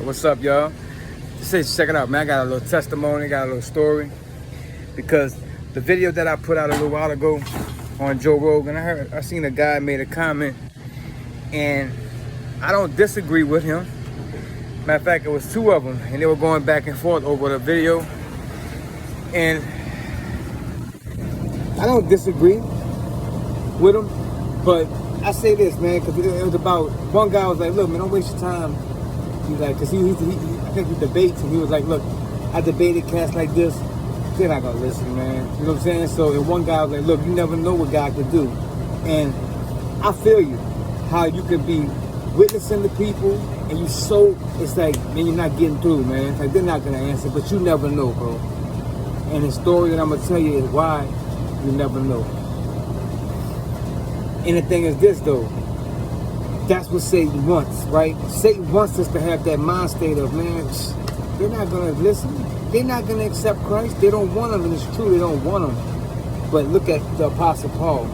What's up, y'all? Just check it out, man. I got a little testimony, got a little story. Because the video that I put out a little while ago on Joe Rogan, I seen a guy made a comment, and I don't disagree with him. Matter of fact, it was two of them, and they were going back and forth over the video. And I don't disagree with him, but I say this, man, because it was about, one guy was like, look, man, don't waste your time. He's like, because I think he debates, and he was like, look, I debated cats like this, they're not going to listen, man. You know what I'm saying? So, and one guy was like, look, you never know what God could do. And I feel you, how you can be witnessing to people, and you so, it's like, man, you're not getting through, man. It's like, they're not going to answer, but you never know, bro. And the story that I'm going to tell you is why you never know. And the thing is this, though. That's what Satan wants, right? Satan wants us to have that mind state of, man, they're not going to listen. They're not going to accept Christ. They don't want him, and it's true, they don't want him. But look at the Apostle Paul.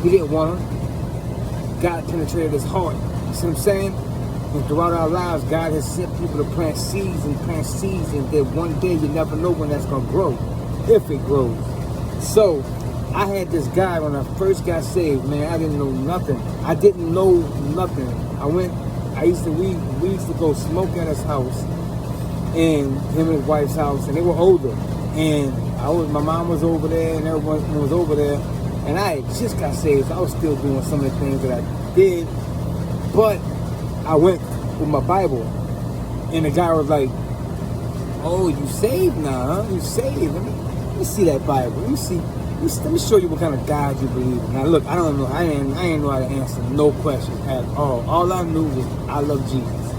He didn't want him. God penetrated his heart. You see what I'm saying? And throughout our lives, God has sent people to plant seeds, and that one day you never know when that's going to grow, if it grows. So, I had this guy when I first got saved, man. I didn't know nothing. I didn't know nothing. We used to go smoke at his house, and him and his wife's house, and they were older. And my mom was over there, and everyone was over there. And I had just got saved, so I was still doing some of the things that I did. But I went with my Bible, and the guy was like, "Oh, you saved now, huh? You saved? Let me see that Bible. Let me show you what kind of God you believe in." Now, look, I don't know. I ain't know how to answer no questions at all. All I knew was I love Jesus.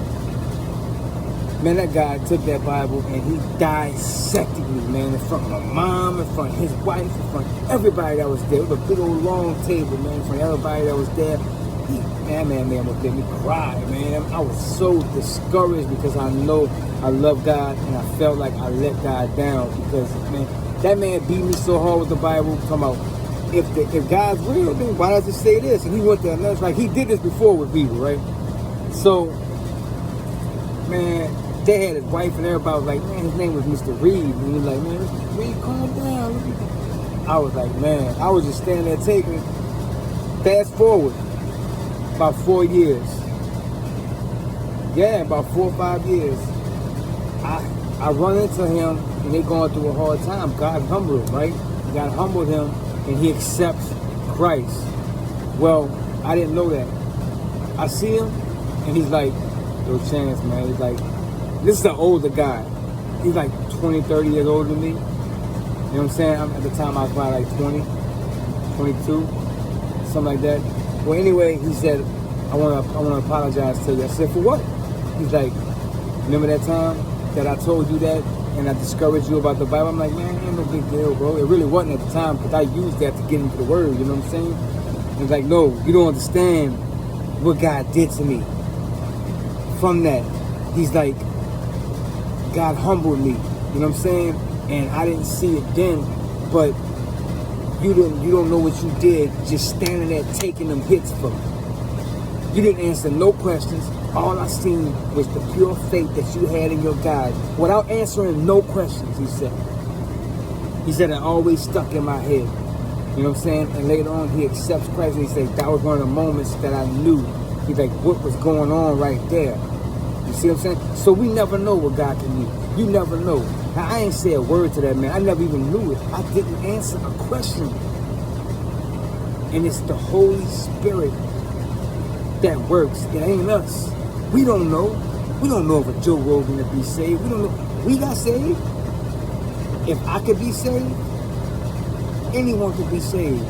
Man, that guy took that Bible and he dissected me, man, in front of my mom, in front of his wife, in front of everybody that was there. It was a big old long table, man, in front of everybody that was there. Man, almost made me cry, man. I was so discouraged because I know I love God, and I felt like I let God down because, man, that man beat me so hard with the Bible, talking about if God's real, then why does it say this? And he went there, and that's like, he did this before with people, right? So, man, they had his wife and everybody was like, man, his name was Mr. Reed. And he was like, man, Mr. Reed, calm down. I was like, man, I was just standing there taking it. Fast forward, about 4 years. Yeah, about 4 or 5 years. I run into him, and they're going through a hard time. God humbled him, right? God humbled him, and he accepts Christ. Well, I didn't know that. I see him, and he's like, no chance, man. He's like, this is an older guy. He's like 20, 30 years older than me. You know what I'm saying? At the time, I was probably like 20, 22, something like that. Well, anyway, he said, I want to apologize to you. I said, for what? He's like, remember that time that I told you that and I discouraged you about the Bible? I'm like, man, ain't no big deal, bro. It really wasn't at the time because I used that to get into the Word, you know what I'm saying? He's like, no, you don't understand what God did to me. From that, he's like, God humbled me, you know what I'm saying? And I didn't see it then, but you don't know what you did just standing there taking them hits from me. You didn't answer no questions. All I seen was the pure faith that you had in your God. Without answering no questions, he said. He said it always stuck in my head. You know what I'm saying? And later on, he accepts Christ, and he said that was one of the moments that I knew. He's like, what was going on right there? You see what I'm saying? So we never know what God can do. You never know. Now, I ain't say a word to that man. I never even knew it. I didn't answer a question. And it's the Holy Spirit that works. It ain't us. We don't know. We don't know if a Joe Rogan to be saved. We don't know. We got saved. If I could be saved, anyone could be saved.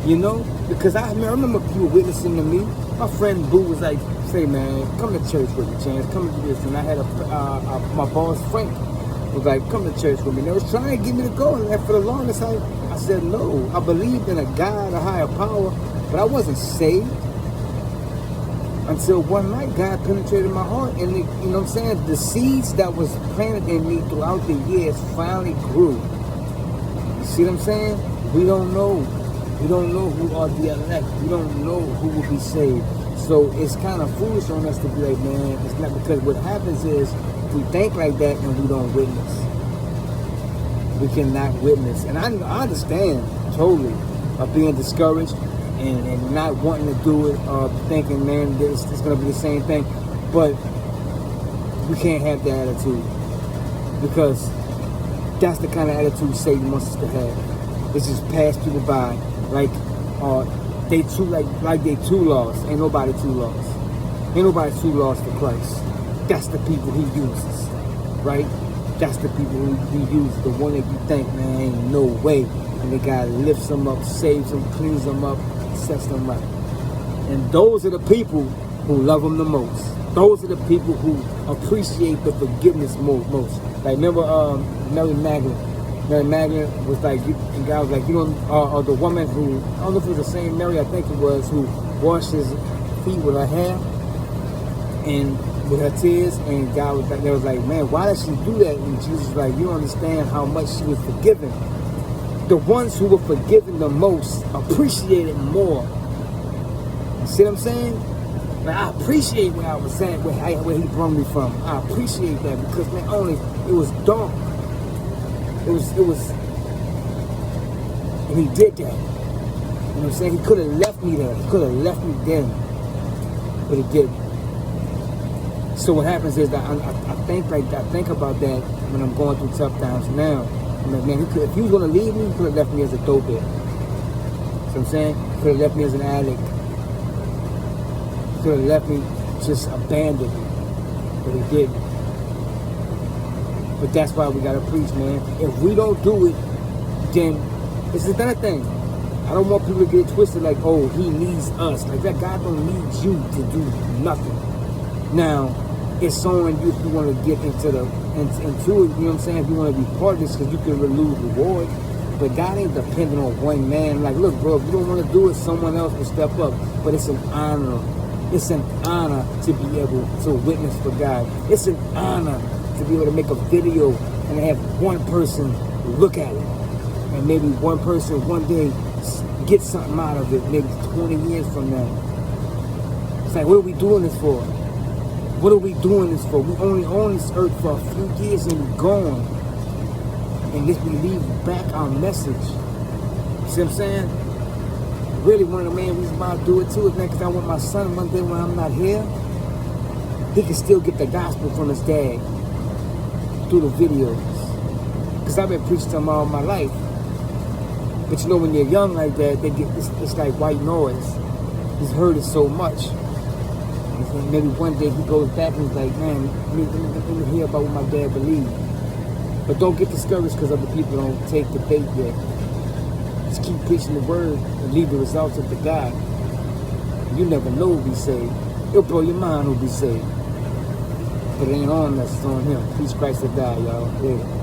You know? Because I remember people witnessing to me. My friend Boo was like, say, man, come to church with me, Chance. Come to this. And I had my boss, Frank, was like, come to church with me. And they was trying to get me to go. And for the longest time, I said no. I believed in a God, a higher power, but I wasn't saved. Until one night, God penetrated my heart. And, you know what I'm saying? The seeds that was planted in me throughout the years finally grew. You see what I'm saying? We don't know. We don't know who are the elect. We don't know who will be saved. So it's kind of foolish on us to be like, man, it's not, because what happens is we think like that and we don't witness. We cannot witness. And I understand totally of being discouraged and not wanting to do it, thinking, man, it's going to be the same thing. But we can't have that attitude, because that's the kind of attitude Satan wants us to have. It's just pass people by like they too lost. Ain't nobody too lost. Ain't nobody too lost for Christ. That's the people he uses, right? That's the people who he uses. The one that you think, man, ain't no way. And the guy lifts them up, saves them, cleans them up, sets them right. And those are the people who love him the most. Those are the people who appreciate the forgiveness most. Like, remember Mary Magdalene? Mary Magdalene was like, the guy was like, you know, or the woman who, I don't know if it was the same Mary, I think it was, who washed his feet with her hair and with her tears, and God was like, they was like, man, why did she do that? And Jesus was like, you don't understand how much she was forgiven. The ones who were forgiven the most appreciate it more. You see what I'm saying? Like, I appreciate where I was at, where he brought me from. I appreciate that, because not only it was dark, it was, and he did that. You know what I'm saying? He could have left me there. He could have left me then, but he didn't. So what happens is that I think about that when I'm going through tough times now. I'm like, man, if he was going to leave me, he could have left me as a dope head. See what I'm saying? He could have left me as an addict. He could have left me just abandoned, but he didn't. But that's why we got to preach, man. If we don't do it, then it's another thing. I don't want people to get twisted like, oh, he needs us. Like, that God don't need you to do nothing. Now, it's on you if you want to get into it, you know what I'm saying? If you want to be part of this, because you can lose reward. But God ain't dependent on one man. Like, look, bro, if you don't want to do it, someone else will step up. But it's an honor. It's an honor to be able to witness for God. It's an honor to be able to make a video and have one person look at it. And maybe one person one day get something out of it, maybe 20 years from now. It's like, what are we doing this for? What are we doing this for? We only on this earth for a few years and we're gone. And this we leave back our message. See what I'm saying? Really, one of the main reasons why I do it too is because I want my son one day when I'm not here, he can still get the gospel from his dad through the videos. Because I've been preaching to him all my life. But you know, when you're young like that, they get it's like white noise. He's heard it so much. And maybe one day he goes back and he's like, man, let me hear about what my dad believed. But don't get discouraged because other people don't take the bait yet. Just keep preaching the word and leave the results up to God. You never know who'll be saved. It'll blow your mind who'll be saved. But it ain't on us, it's on him. Peace Christ to die, y'all. Yeah.